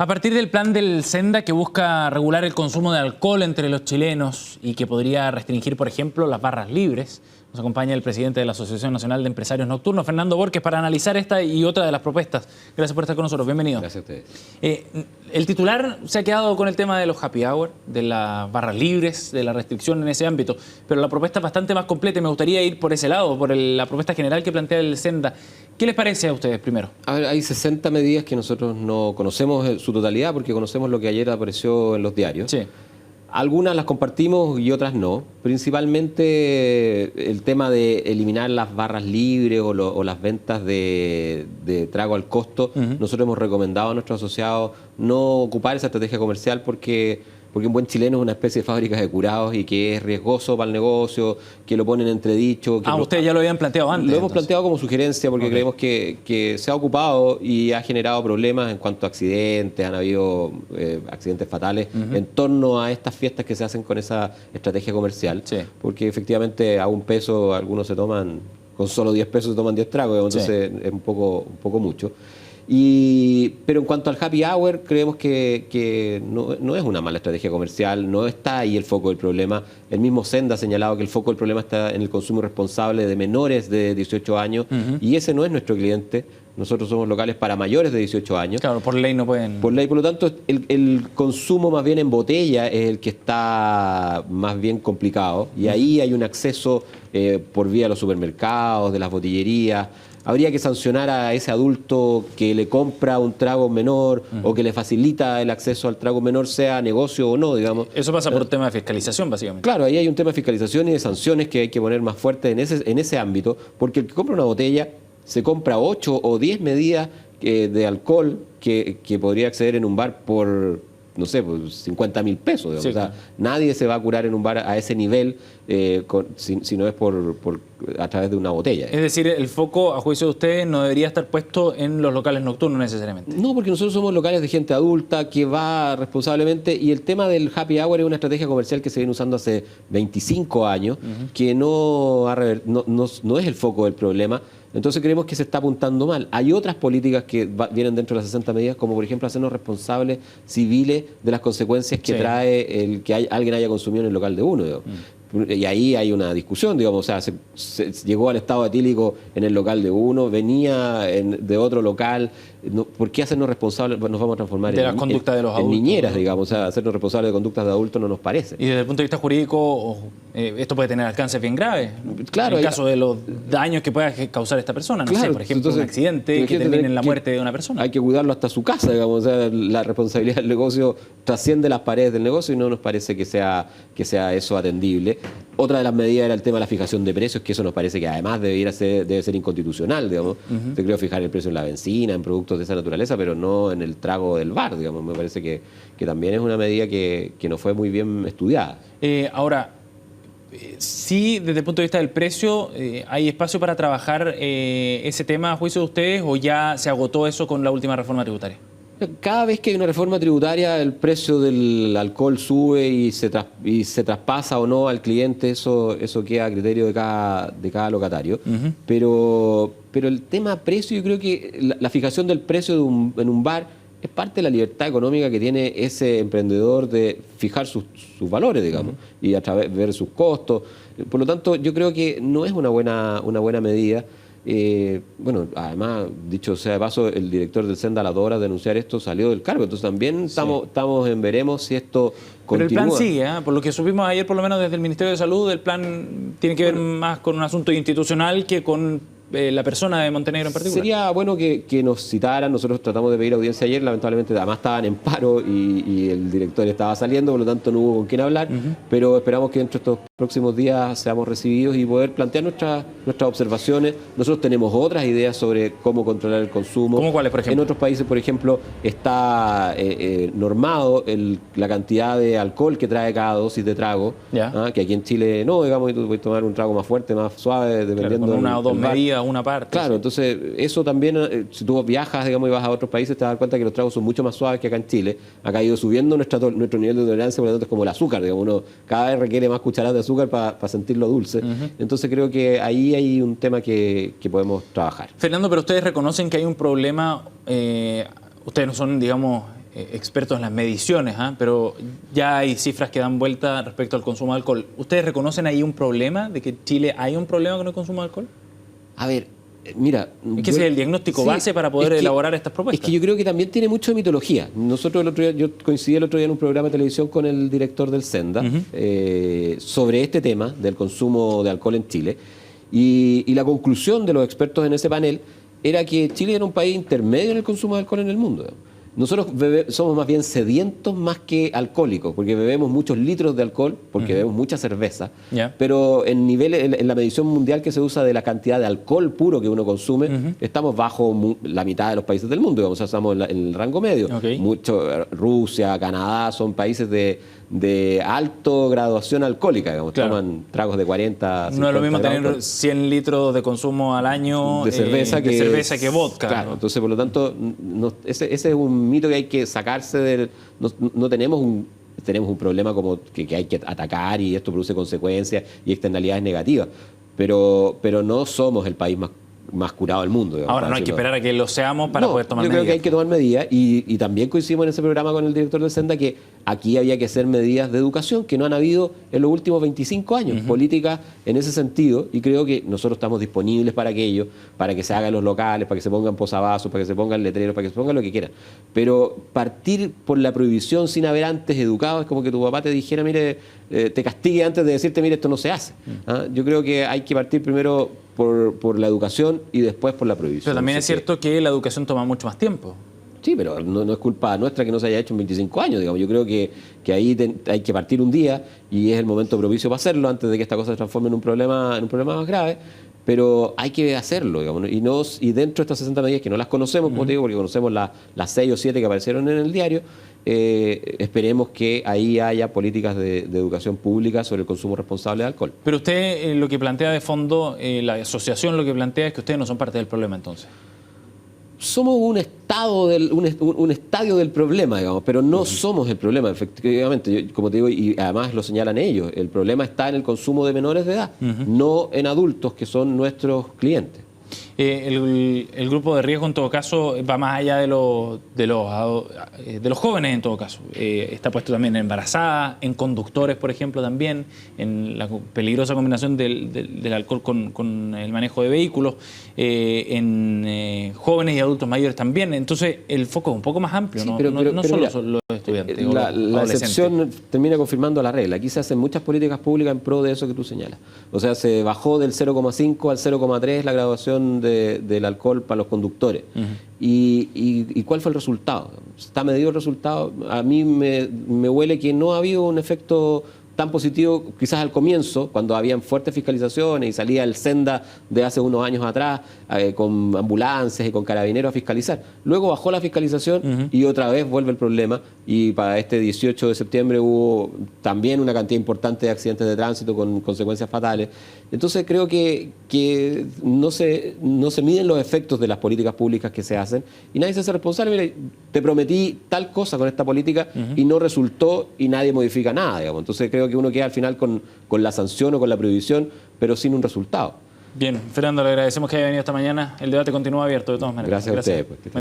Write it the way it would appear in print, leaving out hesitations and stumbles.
A partir del plan del Senda que busca regular el consumo de alcohol entre los chilenos y que podría restringir, por ejemplo, las barras libres, nos acompaña el presidente de la Asociación Nacional de Empresarios Nocturnos, Fernando Borges, para analizar esta y otra de las propuestas. Gracias por estar con nosotros. Bienvenido. Gracias a ustedes. El titular se ha quedado con el tema de los happy hour, de las barras libres, de la restricción en ese ámbito, pero la propuesta es bastante más completa y me gustaría ir por ese lado, por la propuesta general que plantea el Senda. ¿Qué les parece a ustedes primero? A ver, hay 60 medidas que nosotros no conocemos su totalidad porque conocemos lo que ayer apareció en los diarios. Sí. Algunas las compartimos y otras no. Principalmente el tema de eliminar las barras libres o las ventas de trago al costo. Nosotros hemos recomendado a nuestros asociados no ocupar esa estrategia comercial porque un buen chileno es una especie de fábrica de curados y que es riesgoso para el negocio, que lo ponen en entredicho. Ustedes ya lo habían planteado antes. Lo hemos planteado como sugerencia porque creemos que se ha ocupado y ha generado problemas en cuanto a accidentes, han habido accidentes fatales en torno a estas fiestas que se hacen con esa estrategia comercial, porque efectivamente a $1 algunos se toman, con solo 10 pesos se toman 10 tragos, entonces es un poco mucho. Pero en cuanto al happy hour, creemos que no es una mala estrategia comercial, no está ahí el foco del problema. El mismo Senda ha señalado que el foco del problema está en el consumo irresponsable de menores de 18 años y ese no es nuestro cliente. Nosotros somos locales para mayores de 18 años. Claro, por ley no pueden... Por ley, por lo tanto, el consumo más bien en botella es el que está más bien complicado y ahí hay un acceso por vía de los supermercados, de las botillerías. Habría que sancionar a ese adulto que le compra un trago menor o que le facilita el acceso al trago menor, sea negocio o no, digamos. Eso pasa por tema de fiscalización, básicamente. Claro, ahí hay un tema de fiscalización y de sanciones que hay que poner más fuerte en ese ámbito, porque el que compra una botella se compra 8 o 10 medidas de alcohol que podría acceder en un bar por, no sé, por 50.000 pesos. Digamos. Sí, o sea, nadie se va a curar en un bar a ese nivel si no es a través de una botella. Es decir, el foco, a juicio de ustedes, no debería estar puesto en los locales nocturnos necesariamente. No, porque nosotros somos locales de gente adulta que va responsablemente y el tema del happy hour es una estrategia comercial que se viene usando hace 25 años, que no es el foco del problema. Entonces creemos que se está apuntando mal. Hay otras políticas que vienen dentro de las 60 medidas, como por ejemplo hacernos responsables civiles de las consecuencias que trae el que alguien haya consumido en el local de uno. Y ahí hay una discusión, digamos, o sea, se llegó al estado etílico en el local de uno, venía de otro local. ¿Por qué hacernos responsables? Nos vamos a transformar de las conductas de los adultos, en niñeras, digamos, o sea, hacernos responsables de conductas de adultos no nos parece. Y desde el punto de vista jurídico, esto puede tener alcances bien graves. Claro, en el caso de los daños que pueda causar esta persona, no sé, por ejemplo, un accidente que termine en la muerte de una persona. Hay que cuidarlo hasta su casa, digamos, o sea, la responsabilidad del negocio trasciende las paredes del negocio y no nos parece que sea eso atendible. Otra de las medidas era el tema de la fijación de precios, que eso nos parece que además debe ser inconstitucional, digamos. Yo creo fijar el precio en la benzina, en productos de esa naturaleza, pero no en el trago del bar, digamos. Me parece que también es una medida que no fue muy bien estudiada. Ahora, sí, desde el punto de vista del precio, ¿hay espacio para trabajar ese tema a juicio de ustedes o ya se agotó eso con la última reforma tributaria? Cada vez que hay una reforma tributaria, el precio del alcohol sube y se traspasa o no al cliente, eso queda a criterio de cada locatario. Pero el tema precio, yo creo que la fijación del precio en un bar es parte de la libertad económica que tiene ese emprendedor de fijar sus valores, digamos, y a través de ver sus costos. Por lo tanto, yo creo que no es una buena medida. Bueno, además, dicho sea de paso, el director del Senda a las 2 horas de denunciar esto salió del cargo, entonces también estamos en veremos si esto continúa. Pero el plan sigue, por lo que supimos ayer, por lo menos desde el Ministerio de Salud, el plan tiene que ver más con un asunto institucional que con la persona de Montenegro en particular. Sería bueno que nos citaran. Nosotros tratamos de pedir audiencia ayer, lamentablemente además estaban en paro y el director estaba saliendo, por lo tanto no hubo con quién hablar, pero esperamos que dentro de estos próximos días seamos recibidos y poder plantear nuestras observaciones. Nosotros tenemos otras ideas sobre cómo controlar el consumo. ¿Cómo cuáles, por ejemplo? En otros países, por ejemplo, está normado la cantidad de alcohol que trae cada dosis de trago, que aquí en Chile no, digamos, tú puedes tomar un trago más fuerte, más suave, dependiendo. Con una o dos medidas, una parte. Claro, entonces eso también, si tú viajas, digamos, y vas a otros países, te das cuenta que los tragos son mucho más suaves que acá en Chile. Acá ha ido subiendo nuestro nivel de tolerancia, por lo tanto es como el azúcar, digamos, uno cada vez requiere más cucharadas de azúcar para sentirlo dulce. Entonces creo que ahí hay un tema que podemos trabajar. Fernando, pero ustedes reconocen que hay un problema, ustedes no son, digamos, expertos en las mediciones, pero ya hay cifras que dan vuelta respecto al consumo de alcohol. ¿Ustedes reconocen ahí un problema, de que Chile hay un problema con el consumo de alcohol? A ver, mira... Es que ese es el diagnóstico base para poder elaborar estas propuestas. Es que yo creo que también tiene mucho de mitología. Nosotros el otro día, yo coincidí el otro día en un programa de televisión con el director del Senda sobre este tema del consumo de alcohol en Chile. Y la conclusión de los expertos en ese panel era que Chile era un país intermedio en el consumo de alcohol en el mundo. Nosotros somos más bien sedientos más que alcohólicos, porque bebemos muchos litros de alcohol, porque bebemos mucha cerveza, pero en la medición mundial que se usa de la cantidad de alcohol puro que uno consume, estamos bajo la mitad de los países del mundo, digamos, estamos en el rango medio. Rusia, Canadá son países de alto graduación alcohólica, digamos, toman tragos de 40, 50 no es lo mismo grados, tener 100 litros de consumo al año de cerveza que vodka. Claro, entonces por lo tanto, ese es un mito que hay que sacarse del... No tenemos un problema como que hay que atacar y esto produce consecuencias y externalidades negativas, pero no somos el país más curado del mundo. Digamos, ahora no hay que esperar a que lo seamos para poder tomar medidas. Yo creo que hay que tomar medidas y también coincidimos en ese programa con el director del Senda que aquí había que hacer medidas de educación que no han habido en los últimos 25 años, políticas en ese sentido, y creo que nosotros estamos disponibles para aquello, para que se hagan los locales, para que se pongan posavasos, para que se pongan letreros, para que se pongan lo que quieran. Pero partir por la prohibición sin haber antes educado es como que tu papá te dijera, mire, te castigue antes de decirte, mire, esto no se hace. Yo creo que hay que partir primero por la educación y después por la prohibición. Pero también es cierto que la educación toma mucho más tiempo. Sí, pero no es culpa nuestra que no se haya hecho en 25 años, digamos. Yo creo que ahí hay que partir un día y es el momento propicio para hacerlo antes de que esta cosa se transforme en un problema más grave. Pero hay que hacerlo, digamos, y dentro de estas 60 medidas que no las conocemos, como te digo, porque conocemos las 6 o 7 que aparecieron en el diario, esperemos que ahí haya políticas de educación pública sobre el consumo responsable de alcohol. Pero usted lo que plantea de fondo, la asociación lo que plantea es que ustedes no son parte del problema entonces. Somos un estadio del problema, digamos, pero no somos el problema, efectivamente, como te digo, y además lo señalan ellos, el problema está en el consumo de menores de edad, no en adultos que son nuestros clientes. El grupo de riesgo en todo caso va más allá de los jóvenes en todo caso. Está puesto también en embarazadas, en conductores, por ejemplo, también, en la peligrosa combinación del alcohol con el manejo de vehículos, en jóvenes y adultos mayores también. Entonces el foco es un poco más amplio, sí, no pero solo mira, son los estudiantes. La excepción termina confirmando la regla. Aquí se hacen muchas políticas públicas en pro de eso que tú señalas. O sea, se bajó del 0,5 al 0,3 la graduación del alcohol para los conductores. ¿Y cuál fue el resultado? ¿Está medido el resultado? A mí me huele que no ha habido un efecto tan positivo quizás al comienzo, cuando habían fuertes fiscalizaciones y salía el Senda de hace unos años atrás con ambulancias y con carabineros a fiscalizar. Luego bajó la fiscalización y otra vez vuelve el problema, y para este 18 de septiembre hubo también una cantidad importante de accidentes de tránsito con consecuencias fatales. Entonces creo que no se miden los efectos de las políticas públicas que se hacen y nadie se hace responsable. Mira, te prometí tal cosa con esta política y no resultó y nadie modifica nada, digamos. Entonces creo que uno queda al final con la sanción o con la prohibición, pero sin un resultado. Bien, Fernando, le agradecemos que haya venido esta mañana. El debate continúa abierto de todas maneras. Gracias a ustedes. Pues.